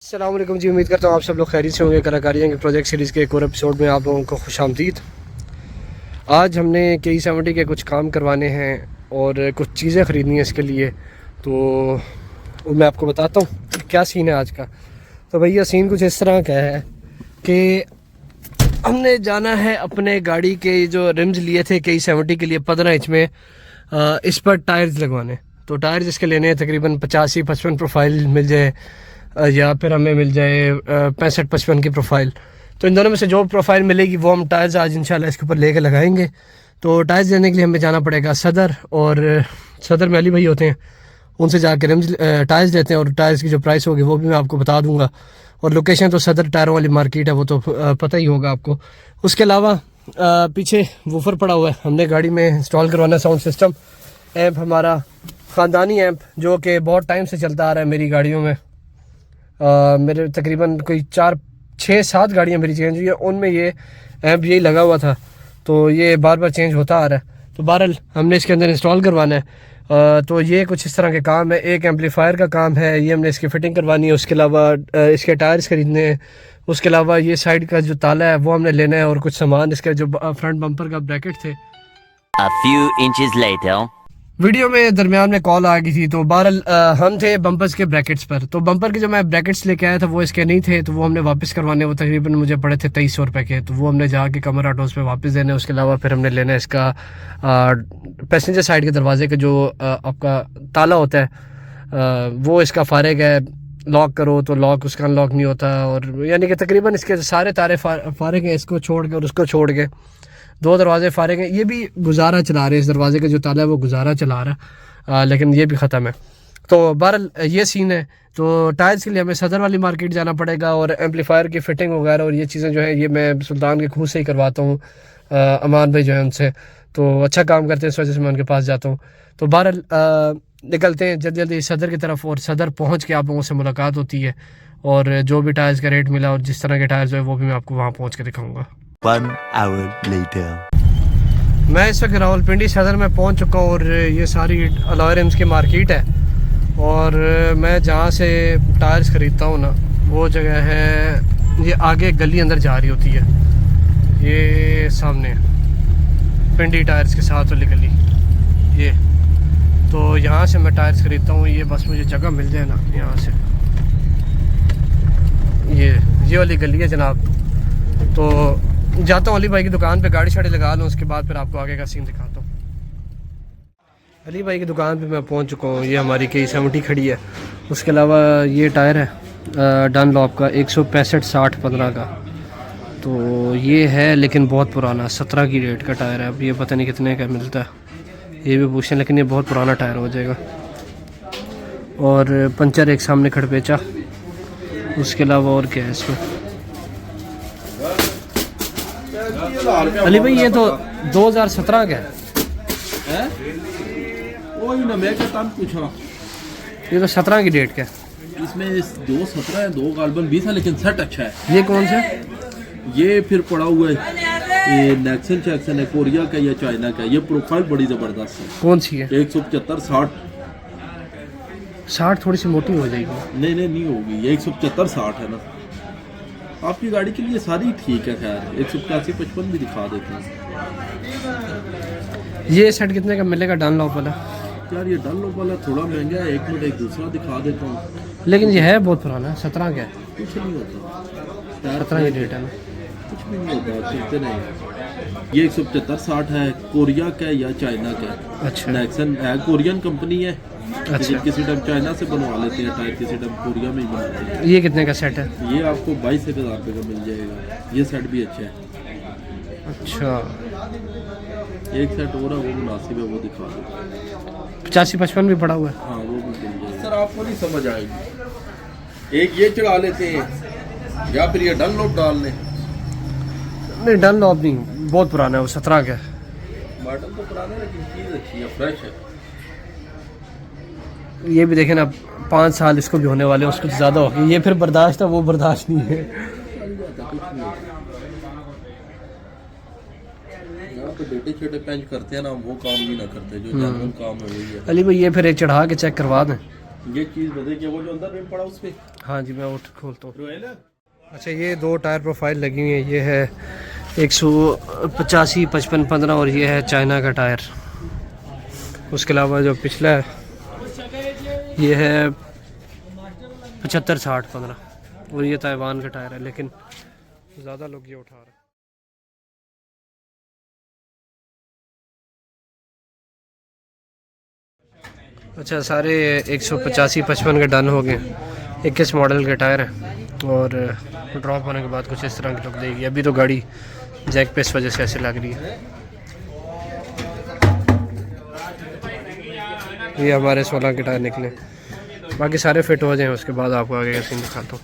अस्सलाम वालेकुम जी। उम्मीद करता हूँ आप सब लोग खैरियत से होंगे। कलाकारियाँ के प्रोजेक्ट सीरीज़ के एक और एपिसोड में आप लोगों को खुशामदीद। आज हमने K70 के कुछ काम करवाने हैं और कुछ चीज़ें ख़रीदनी है इसके लिए, तो वो मैं आपको बताता हूँ क्या सीन है आज का। तो भैया सीन कुछ इस तरह का है कि हमने जाना है अपने गाड़ी के जो रिम्स लिए थे K70 के लिए 15 इंच में, इस पर टायर्स लगवाने। तो टायर्स इसके लेने हैं तकरीबन 85-55 प्रोफाइल मिल जाए या फिर हमें मिल जाए 65-55 की प्रोफाइल। तो इन दोनों में से जो प्रोफाइल मिलेगी वो हम टायर्स आज इंशाल्लाह इसके ऊपर लेके लगाएंगे। तो टायर्स लेने के लिए हमें जाना पड़ेगा सदर, और सदर में अली भाई होते हैं, उनसे जाकर रिम्स टायर्स लेते हैं और टायर्स की जो प्राइस होगी वो भी मैं आपको बता दूंगा। और लोकेशन तो सदर टायरों वाली मार्केट है, वो तो पता ही होगा आपको। उसके अलावा पीछे वूफर पड़ा हुआ है, हमने गाड़ी में इंस्टॉल करवाना साउंड सिस्टम। एम्प हमारा ख़ानदानी एम्प जो कि बहुत टाइम से चलता आ रहा है मेरी गाड़ियों में। मेरे तकरीबन कोई 4-6-7 गाड़ियाँ मेरी चेंज हुई है, उनमें ये एम्प यही लगा हुआ था, तो ये बार बार चेंज होता आ रहा है। तो बहरहाल हमने इसके अंदर इंस्टॉल करवाना है। तो ये कुछ इस तरह के काम है। एक एम्पलीफायर का काम है, ये हमने इसकी फ़िटिंग करवानी है। उसके अलावा इसके टायर्स खरीदने हैं। उसके अलावा ये साइड का जो ताला है वो हमने लेना है, और कुछ सामान इसके जो फ्रंट बम्पर का ब्रैकेट थे। A few inches later. Video में दरमियान में कॉल आ गई थी, तो बहरहाल हम थे बम्पर्स के ब्रैकेट्स पर। तो बम्पर के जो मैं ब्रैकेट्स लेके आया था वो इसके नहीं थे, तो वो हमने वापस करवाने। वो तकरीबन मुझे पड़े थे 2300 रुपये के, तो वो हमने जाके कमर ऑटोज़ पे वापस देने। उसके अलावा फिर हमने लेना है इसका पैसेंजर साइड के दरवाजे का जो आपका ताला होता है, वो इसका फारिग है। लॉक करो तो लॉक उसका अनलॉक नहीं होता, और यानी कि तकरीबन इसके सारे तारे फारिग हैं, इसको छोड़ के और उसको छोड़ के 2 दरवाजे फारिग हैं। ये भी गुजारा चला रहे हैं, इस दरवाजे का जो ताला है वो गुजारा चला रहा है, लेकिन ये भी ख़त्म है। तो बहरहाल ये सीन है। तो टायर्स के लिए हमें सदर वाली मार्केट जाना पड़ेगा, और एम्पलीफायर की फ़िटिंग वगैरह और ये चीज़ें जो है ये मैं सुल्तान के खूह से ही करवाता हूँ। अमान भाई जो है उनसे तो अच्छा काम करते हैं, इस वजह से मैं उनके पास जाता हूँ। तो बहरहाल निकलते हैं जल्दी जल्दी सदर की तरफ, और सदर पहुँच के आप लोगों से मुलाकात होती है, और जो भी टायर्स का रेट मिला और जिस तरह के टायर्स है वो भी मैं आपको वहाँ पहुँच के दिखाऊँगा। 1 hour later. मैं इस वक्त रावलपिंडी सदर में पहुंच चुका हूँ, और ये सारी अलॉय रिम्स की मार्केट है। और मैं जहाँ से टायर्स ख़रीदता हूँ ना, वो जगह है ये आगे गली अंदर जा रही होती है, ये सामने पिंडी टायर्स के साथ वाली गली ये। तो यहाँ से मैं टायर्स ख़रीदता हूँ। ये बस मुझे जगह मिल जाए ना यहाँ से, ये वाली गली है जनाब। तो जाता हूँ अली भाई की दुकान पे, गाड़ी शाड़ी लगा लूँ, उसके बाद फिर आपको आगे का सीन दिखाता हूँ। अली भाई की दुकान पे मैं पहुँच चुका हूँ। ये हमारी K70 खड़ी है। उसके अलावा ये टायर है डनलॉप का 165/60/15 का। तो ये है लेकिन बहुत पुराना, 17 की रेट का टायर है। अब ये पता नहीं कितने का मिलता है, ये भी पूछें, लेकिन ये बहुत पुराना टायर हो जाएगा। और पंचर एक सामने खड़पेचा। उसके अलावा और क्या है इसमें अली भाई? ये तो 2017 का है। वही ना मैं कहता हूँ पूछा, ये तो 17 की डेट का है। इसमें 2 17 है, 2 गालबन 20 है, लेकिन सेट अच्छा है। ये कौन सा? ये फिर पड़ा हुआ है, ये नेक्सन चैक्सन है, कोरिया का या चाइना का। ये प्रोफाइल बड़ी ज़बरदस्त है। कौन सी है? 175/60। 60 थोड़ी सी मोटी हो जाएगी। नहीं होगी, ये 175/60 है ना। आपकी गाड़ी के लिए सारी ठीक है। खैर 185/55 भी दिखा देते हैं। ये सेट कितने का मिलेगा डनलॉप वाला? यार ये डनलॉप वाला थोड़ा महंगा है, 1 मिनट एक दूसरा दिखा देता हूँ। लेकिन ये है बहुत पुराना है, 17 का है। कुछ नहीं होता, 17 की डेट है ना, कुछ भी नहीं होता, चलते नहीं। ये 175/60 है, कोरिया का या चाइना का। अच्छा नेक्सन है, कोरियन कंपनी है। अच्छा। किसी टाइम चाइना से बनवा लेते हैं टायर, किसी टाइम कोरिया में ही बनवा लेते हैं। ये कितने का सेट है? ये आपको 22,000 रुपये का मिल जाएगा। ये सेट भी अच्छा है। अच्छा, एक सेट और है, वो मुनासिब है, वो दिखा दो। 85-55 भी पड़ा हुआ है। हाँ वो भी मिल जाएगा। सर आपको नहीं समझ आएगी, एक ये चढ़ा लेते हैं या फिर ये डनलॉप डाल लें। नहीं डनलॉप नहीं, बहुत पुराना है, वो 17 का है। मॉडल तो पुराना है लेकिन चीज़ अच्छी है, फ्रेश है। ये भी देखें ना, 5 साल इसको भी होने वाले हैं, उसको ज़्यादा हो गई। ये फिर बर्दाश्त है, वो बर्दाश्त नहीं है। यहाँ पे बेटे छोटे पेंच करते हैं ना, वो काम भी ना करते, जो जेन्युइन काम है वही है। अली भाई ये फिर एक चढ़ा के चेक करवा दें। ये चीज़ बताइए, वो जो अंदर रिम पड़ा उस पे हाँ जी, मैं वो खोलता हूँ। रॉयल है। अच्छा, ये 2 टायर प्रोफाइल लगी हुई है, ये है 185 55 15 और ये है चाइना का टायर। उसके अलावा जो पिछला है ये है 75 60 15 और ये ताइवान का टायर है, लेकिन ज़्यादा लोग ये उठा रहे हैं। अच्छा, सारे 185 55 के डन हो गए। 21 मॉडल के टायर है और ड्रॉप होने के बाद कुछ इस तरह की लुक देगी। अभी तो गाड़ी जैक पे इस वजह से ऐसे लग रही है। ये हमारे 16 के टायर निकले, बाकी सारे फिट हो जाएं उसके बाद आपको आगे का सीन दिखाता हूँ।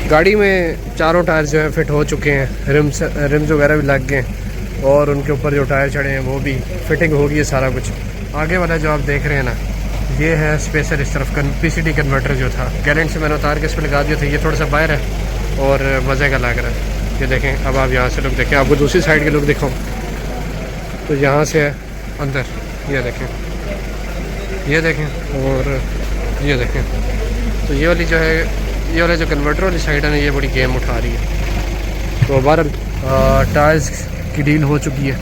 गाड़ी में चारों टायर जो है फिट हो चुके हैं, रिम्स वगैरह भी लग गए और उनके ऊपर जो टायर चढ़े हैं वो भी फिटिंग होगी है सारा कुछ। आगे वाला जो आप देख रहे हैं ना, ये है स्पेसर। इस तरफ पीसीडी कन्वर्टर जो था गैलेंट से मैंने उतार के इस पर लगा दिया था, ये थोड़ा सा बाहर है और मज़े का लग रहा है। ये देखें, अब आप यहाँ से लुक देखें, आपको दूसरी साइड के लुक दिखाऊँ तो यहाँ से है अंदर, ये देखें, ये देखें और ये देखें। तो ये वाली जो है, ये वाला जो कन्वर्टर वाली साइड है ना, ये बड़ी गेम उठा रही है। तो बहरहाल टायर्स की डील हो चुकी है।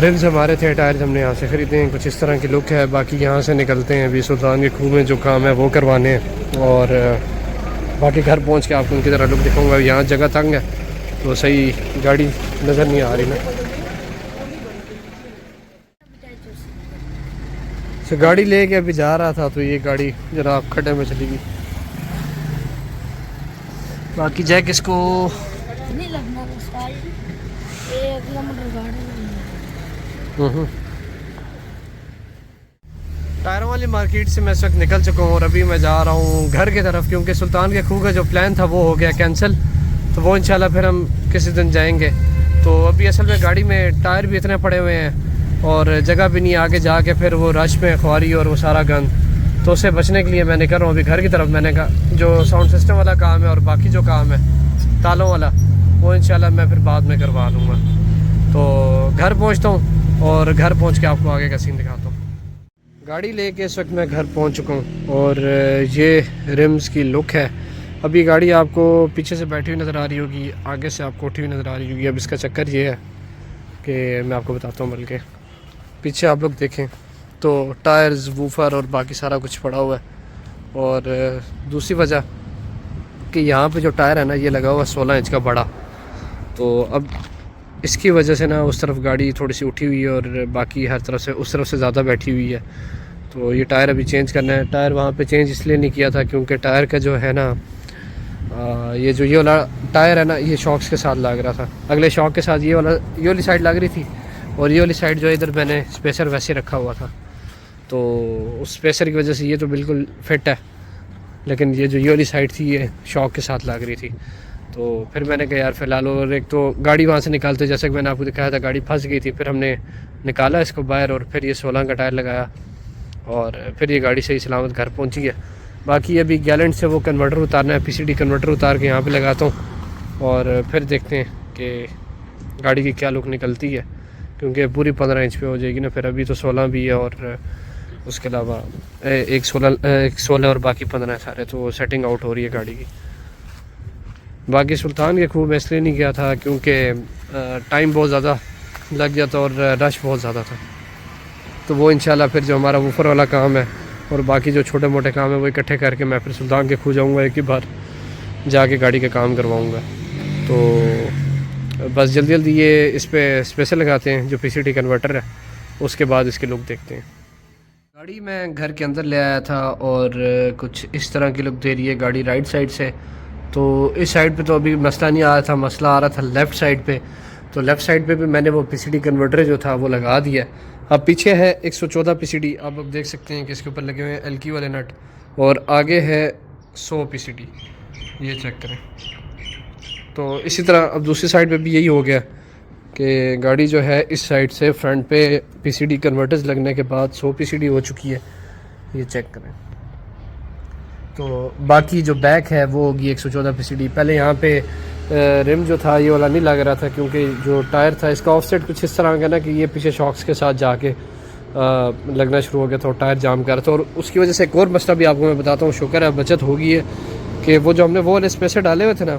रिम्स हमारे थे, टायर्स हमने यहाँ से ख़रीदे हैं। कुछ इस तरह की लुक है। बाकी यहाँ से निकलते हैं, अभी सुल्तान के खूह में जो काम है वो करवाने हैं और बाकी घर पहुँच के आपको उनकी तरह लुक दिखाऊँगा। यहाँ जगह तंग है तो सही गाड़ी नज़र नहीं आ रही ना। तो गाड़ी लेके अभी जा रहा था तो ये गाड़ी जनाब खड्डे में चली गई। बाकी जैक इसको नहीं लगना ये किलोमीटर गाड़ी टायरों वाली मार्केट से मैं इस वक्त निकल चुका हूँ और अभी मैं जा रहा हूँ घर की तरफ, क्योंकि सुल्तान के खूह का जो प्लान था वो हो गया कैंसिल। तो वो इंशाल्लाह फिर हम किसी दिन जाएंगे। तो अभी असल में गाड़ी में टायर भी इतने पड़े हुए हैं और जगह भी नहीं, आगे जाके फिर वो रश में ख्वारी और वो सारा गंद, तो उससे बचने के लिए मैं निकल रहा हूँ अभी घर की तरफ। मैंने कहा जो साउंड सिस्टम वाला काम है और बाकी जो काम है तालों वाला, वो इंशाल्लाह मैं फिर बाद में करवा लूँगा। तो घर पहुँचता हूँ और घर पहुँच के आपको आगे का सीन दिखाता हूँ। गाड़ी लेके इस वक्त मैं घर पहुँच चुका हूँ और ये रिम्स की लुक है। अभी गाड़ी आपको पीछे से बैठी हुई नज़र आ रही होगी, आगे से आपको उठी हुई नज़र आ रही होगी। अब इसका चक्कर ये है कि मैं आपको बताता हूँ, बल्कि पीछे आप लोग देखें तो टायर्स, वूफर और बाकी सारा कुछ पड़ा हुआ है। और दूसरी वजह कि यहाँ पे जो टायर है ना, ये लगा हुआ 16 इंच का बड़ा, तो अब इसकी वजह से ना उस तरफ गाड़ी थोड़ी सी उठी हुई है और बाकी हर तरफ से उस तरफ से ज़्यादा बैठी हुई है। तो ये टायर अभी चेंज करना है। टायर वहाँ पे चेंज इसलिए नहीं किया था क्योंकि टायर का जो है ना, ये वाला टायर है ना, ये शॉक्स के साथ लग रहा था। अगले शॉक के साथ ये वाली साइड लग रही थी और ये वाली साइड जो है इधर मैंने स्पेसर वैसे रखा हुआ था, तो उस स्पेसर की वजह से ये तो बिल्कुल फिट है, लेकिन ये जो ये वाली साइड थी ये शॉक के साथ लग रही थी। तो फिर मैंने कहा यार फ़िलहाल, और एक तो गाड़ी वहाँ से निकालते जैसे कि मैंने आपको दिखाया था गाड़ी फंस गई थी, फिर हमने निकाला इसको बाहर और फिर ये 16 का टायर लगाया और फिर ये गाड़ी सही सलामत घर पहुँची है। बाकी अभी गैलेंट से वो कन्वर्टर उतारना है, पीसीडी कन्वर्टर उतार के यहाँ पे लगाता हूँ और फिर देखते हैं कि गाड़ी की क्या लुक निकलती है, क्योंकि पूरी 15 इंच पे हो जाएगी ना। फिर अभी तो 16 भी है और उसके अलावा एक 16 और बाकी 15 सारे, तो सेटिंग आउट हो रही है गाड़ी की। बाकी सुल्तान के खूह में इसलिए नहीं गया था क्योंकि टाइम बहुत ज़्यादा लग गया था और रश बहुत ज़्यादा था। तो वो इंशाल्लाह फिर जो हमारा वूफर वाला काम है और बाकी जो छोटे मोटे काम है वो इकट्ठे करके मैं फिर सुल्तान के खूह जाऊँगा, एक ही बार जाके गाड़ी का काम करवाऊँगा। तो बस जल्दी जल्दी ये इस पर स्पेशल लगाते हैं जो पीसीडी कन्वर्टर है, उसके बाद इसकी लुक देखते हैं। गाड़ी मैं घर के अंदर ले आया था और कुछ इस तरह की लुक दे रही है गाड़ी राइट साइड से। तो इस साइड पे तो अभी मसला नहीं आ रहा था, मसला आ रहा था लेफ़्ट साइड पे। तो लेफ़्ट साइड पे भी मैंने वो पीसीडी कन्वर्टर जो था वो लगा दिया। अब पीछे है 114 पीसीडी, आप अब देख सकते हैं कि इसके ऊपर लगे हुए हैं एल्की वाले नट, और आगे है 100 पीसीडी, ये चेक करें। तो इसी तरह अब दूसरी साइड पे भी यही हो गया कि गाड़ी जो है इस साइड से फ्रंट पे पीसीडी कन्वर्टर्स लगने के बाद 100 पीसीडी हो चुकी है, ये चेक करें। तो बाकी जो बैक है वो होगी 114 पीसीडी। पहले यहाँ पे रिम जो था ये वाला नहीं लग रहा था, क्योंकि जो टायर था इसका ऑफसेट कुछ इस तरह का ना कि ये पीछे शॉक्स के साथ जाके लगना शुरू हो गया था और टायर जाम कर रहा था। और उसकी वजह से एक और मसला भी आपको मैं बताता हूँ, शुक्र है बचत हो गई है कि वो जो हमने वो वाले स्पेसर डाले हुए थे ना,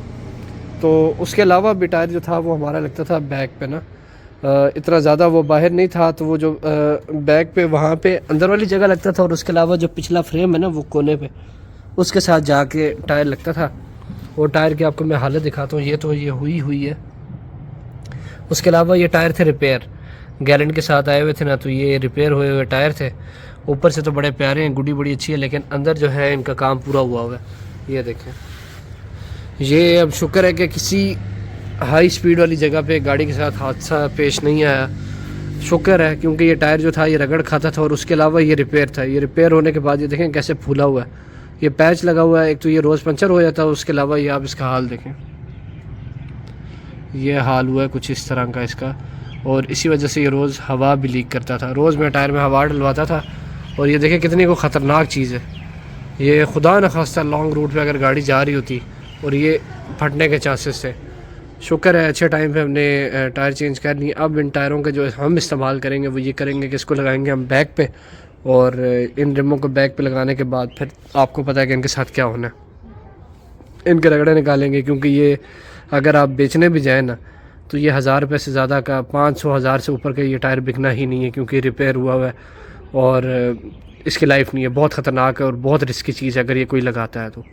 तो उसके अलावा भी टायर जो था वो हमारा लगता था बैक पे ना इतना ज़्यादा वो बाहर नहीं था, तो वो जो बैक पे वहाँ पे अंदर वाली जगह लगता था, और उसके अलावा जो पिछला फ्रेम है ना वो कोने पे उसके साथ जाके टायर लगता था। और टायर की आपको मैं हालत दिखाता हूँ, ये तो ये हुई है। उसके अलावा ये टायर थे रिपेयर, गारंटी के साथ आए हुए थे ना, तो ये रिपेयर हुए हुए टायर थे। ऊपर से तो बड़े प्यारे हैं, गुड्डी बड़ी अच्छी है, लेकिन अंदर जो है इनका काम पूरा हुआ हुआ है। ये देखें, ये अब शुक्र है कि किसी हाई स्पीड वाली जगह पे गाड़ी के साथ हादसा पेश नहीं आया, शुक्र है, क्योंकि ये टायर जो था ये रगड़ खाता था। और उसके अलावा ये रिपेयर था, ये रिपेयर होने के बाद ये देखें कैसे फूला हुआ है, ये पैच लगा हुआ है। एक तो ये रोज़ पंचर हो जाता है, उसके अलावा ये आप इसका हाल देखें, ये हाल हुआ है कुछ इस तरह का इसका। और इसी वजह से ये रोज़ हवा भी लीक करता था, रोज़ मैं टायर में हवा डलवाता था। और ये देखें कितनी को ख़तरनाक चीज़ है, ये खुदा न खास्ता लॉन्ग रूट पे अगर गाड़ी जा रही होती और ये फटने के चांसेस थे। शुक्र है अच्छे टाइम पे हमने टायर चेंज कर लिए। अब इन टायरों के जो हम इस्तेमाल करेंगे वो ये करेंगे कि इसको लगाएंगे हम बैक पे, और इन रिमों को बैक पे लगाने के बाद फिर आपको पता है कि इनके साथ क्या होना है, इनके रगड़े निकालेंगे। क्योंकि ये अगर आप बेचने भी जाए ना तो ये 1000 रुपये से ज़्यादा का 500-1000 से ऊपर का ये टायर बिकना ही नहीं है, क्योंकि रिपेयर हुआ हुआ है और इसकी लाइफ नहीं है। बहुत ख़तरनाक है और बहुत रिस्की चीज़ है अगर ये कोई लगाता है तो,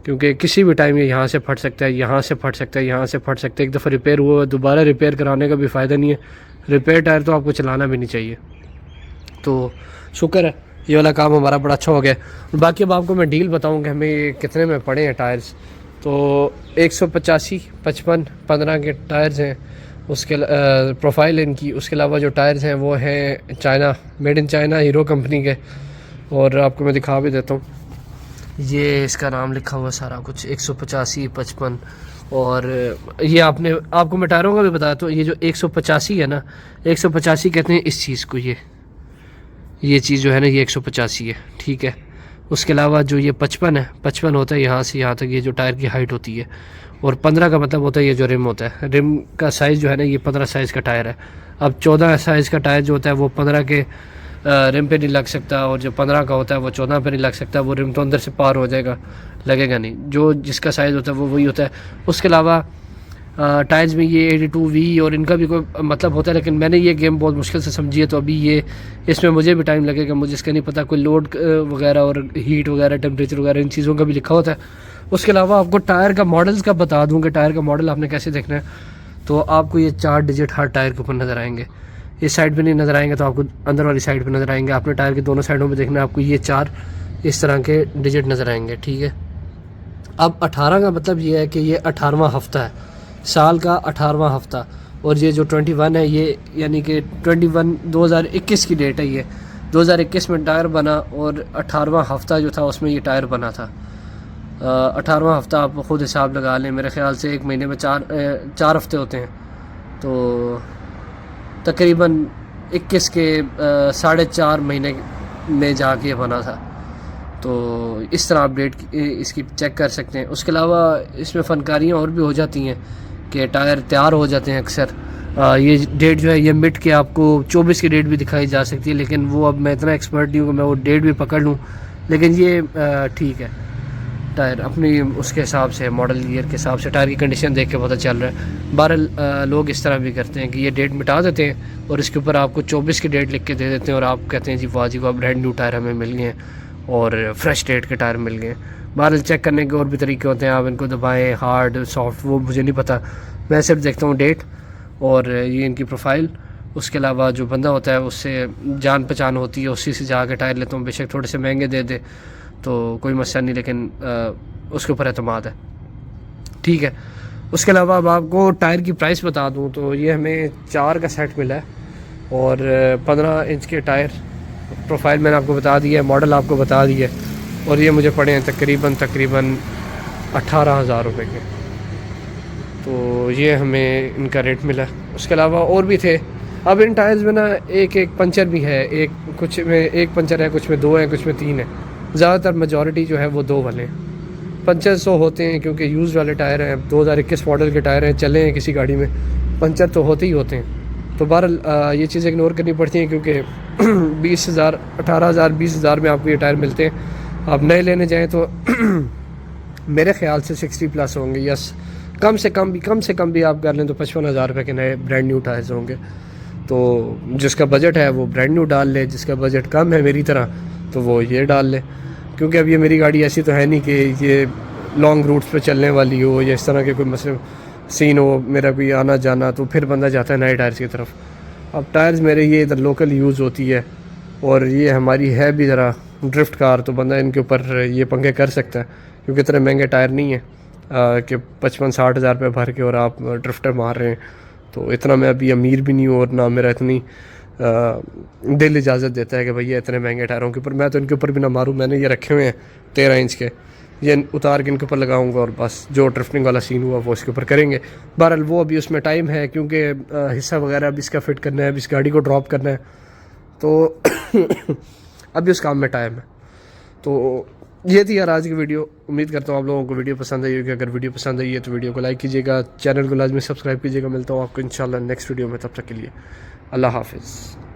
क्योंकि किसी भी टाइम ये यहाँ से फट सकता है, यहाँ से फट सकता है, यहाँ से फट सकता है। एक दफ़ा रिपेयर हुआ है, दोबारा रिपेयर कराने का भी फ़ायदा नहीं है। रिपेयर टायर तो आपको चलाना भी नहीं चाहिए। तो शुक्र है ये वाला काम हमारा बड़ा अच्छा हो गया। बाकी अब आपको मैं डील बताऊँ कि हमें कितने में पड़े हैं टायर्स। तो 185, 55, 15 के टायर्स हैं, उसके प्रोफाइल इनकी। उसके अलावा जो टायर्स हैं वो हैं China, made in China, hero company के। और आपको मैं दिखा भी देता हूँ, ये इसका नाम लिखा हुआ सारा कुछ 185, 55। और ये आपको मैं टायरों का भी बताया, तो ये जो 185 है ना, 185 कहते हैं इस चीज़ को, ये चीज़ जो है ना ये 185 है, ठीक है। उसके अलावा जो ये 55 है, 55 होता है यहाँ से यहाँ तक, ये जो टायर की हाइट होती है। और 15 का मतलब होता है ये जो रिम होता है, रिम का साइज़ जो है ना ये 15 साइज़ का टायर है। अब 14 साइज़ का टायर जो होता है वो 15 के रिम पे नहीं लग सकता, और जो 15 का होता है वो 14 पे नहीं लग सकता, वो रिम तो अंदर से पार हो जाएगा, लगेगा नहीं। जो जिसका साइज़ होता है वो वही होता है। उसके अलावा टायर्स में ये 82V और इनका भी कोई मतलब होता है, लेकिन मैंने ये गेम बहुत मुश्किल से समझी है, तो अभी ये इसमें मुझे भी टाइम लगेगा, मुझे इसका नहीं पता। कोई लोड वगैरह और हीट वगैरह, टेम्परेचर वगैरह, इन चीज़ों का भी लिखा होता है। उसके अलावा आपको टायर का मॉडल्स का बता दूँ कि टायर का मॉडल आपने कैसे देखना है। तो आपको ये 4 डिजिट हर टायर के ऊपर नज़र आएंगे, इस साइड पे नहीं नज़र आएंगे तो आपको अंदर वाली साइड पे नज़र आएंगे। आपने टायर के दोनों साइडों पे देखना है, आपको ये 4 इस तरह के डिजिट नज़र आएंगे, ठीक है। अब 18 का मतलब ये है कि ये 18वां हफ्ता है, साल का 18वां हफ्ता। और ये जो 21 है ये यानी कि 21 2021 की डेट है, ये 2021 में टायर बना, और 18वां हफ्ता जो था उसमें ये टायर बना था। 18वां हफ्ता आप ख़ुद हिसाब लगा लें, मेरे ख़्याल से एक महीने में 4 हफ्ते होते हैं, तो तकरीबन 21 के 4.5 महीने में जाके बना था। तो इस तरह आप डेट इसकी चेक कर सकते हैं। उसके अलावा इसमें फ़नकारियाँ और भी हो जाती हैं कि टायर तैयार हो जाते हैं अक्सर। ये डेट जो है ये मिट के आपको 24 की डेट भी दिखाई जा सकती है, लेकिन वो अब मैं इतना एक्सपर्ट नहीं हूँ कि मैं वो डेट भी पकड़ लूँ, लेकिन ये ठीक है। टायर अपनी उसके हिसाब से, मॉडल ईयर के हिसाब से टायर की कंडीशन देख के पता चल रहा है। 12 लोग इस तरह भी करते हैं कि ये डेट मिटा देते हैं और इसके ऊपर आपको 24 की डेट लिख के दे देते हैं, और आप कहते हैं जी वाह जी वाह ब्रांड न्यू टायर हमें मिल गए हैं और फ्रेश डेट के टायर मिल गए। बहरहाल चेक करने के और भी तरीके होते हैं, आप इनको दबाएँ, हार्ड सॉफ्ट वो मुझे नहीं पता, मैं सिर्फ देखता हूँ डेट और ये इनकी प्रोफाइल। उसके अलावा जो बंदा होता है उससे जान पहचान होती है, उसी से जाके टायर लेता हूँ, बेशक थोड़े से महंगे दे दे तो कोई मसला नहीं, लेकिन उसके ऊपर एतमाद है, ठीक है। उसके अलावा अब आपको टायर की प्राइस बता दूं तो ये हमें 4 का सेट मिला है, और 15 इंच के टायर, प्रोफाइल मैंने आपको बता दिया है, मॉडल आपको बता दिया है, और ये मुझे पड़े हैं तकरीबन 18,000 रुपये के। तो ये हमें इनका रेट मिला। उसके अलावा और भी थे। अब इन टायर्स में ना एक पंचर भी है, कुछ में 1 पंचर है, कुछ में 2 है, कुछ में 3 है। ज़्यादातर मेजॉरिटी जो है वो 2 वाले हैं, पंचर तो होते हैं क्योंकि यूज़ वाले टायर हैं, 2021 मॉडल के टायर हैं, चले हैं किसी गाड़ी में, पंचर तो होते ही होते हैं। तो बहरहाल ये चीज़ें इग्नोर करनी पड़ती हैं क्योंकि 20,000 18,000 20,000 में आपको ये टायर मिलते हैं। आप नए लेने जाएँ तो मेरे ख्याल से 60 प्लस होंगे, यस कम से कम भी आप कर लें तो 55,000 रुपये के नए ब्रांड न्यू टायर्स होंगे। तो जिसका बजट है वो ब्रांड न्यू डाल ले, जिसका बजट कम है मेरी तरह तो वो ये डाल ले, क्योंकि अब ये मेरी गाड़ी ऐसी तो है नहीं कि ये लॉन्ग रूट्स पे चलने वाली हो या इस तरह के कोई मसले सीन हो, मेरा कोई आना जाना, तो फिर बंदा जाता है नए टायर्स की तरफ। अब टायर्स मेरे ये इधर लोकल यूज़ होती है और ये हमारी है भी ज़रा ड्रिफ्ट कार, तो बंदा इनके ऊपर ये पंगे कर सकता है क्योंकि इतने महंगे टायर नहीं है कि 55-60 हज़ार रुपये भर के और आप ड्रिफ्टर मार रहे हैं। तो इतना मैं अभी अमीर भी नहीं हूँ और ना मेरा इतनी दिल इजाज़त देता है कि भैया इतने महंगे टायरों के ऊपर मैं तो इनके ऊपर भी ना मारूँ। मैंने ये रखे हुए हैं 13 इंच के, ये उतार के इनके ऊपर लगाऊंगा और बस जो ड्रिफ्टिंग वाला सीन हुआ वो इसके ऊपर करेंगे। बहरहाल वो अभी उसमें टाइम है क्योंकि हिस्सा वगैरह अभी इसका फ़िट करना है, अभी इस गाड़ी को ड्रॉप करना है, तो अभी उस काम में टाइम है। तो ये थी यार आज की वीडियो। उम्मीद करता हूँ आप लोगों को वीडियो पसंद आई होगी। अगर वीडियो पसंद आई है तो वीडियो को लाइक कीजिएगा, चैनल को लाजमी सब्सक्राइब कीजिएगा। मिलता हूँ आपको इंशाल्लाह नेक्स्ट वीडियो में, तब तक के लिए अल्लाह हाफिज़।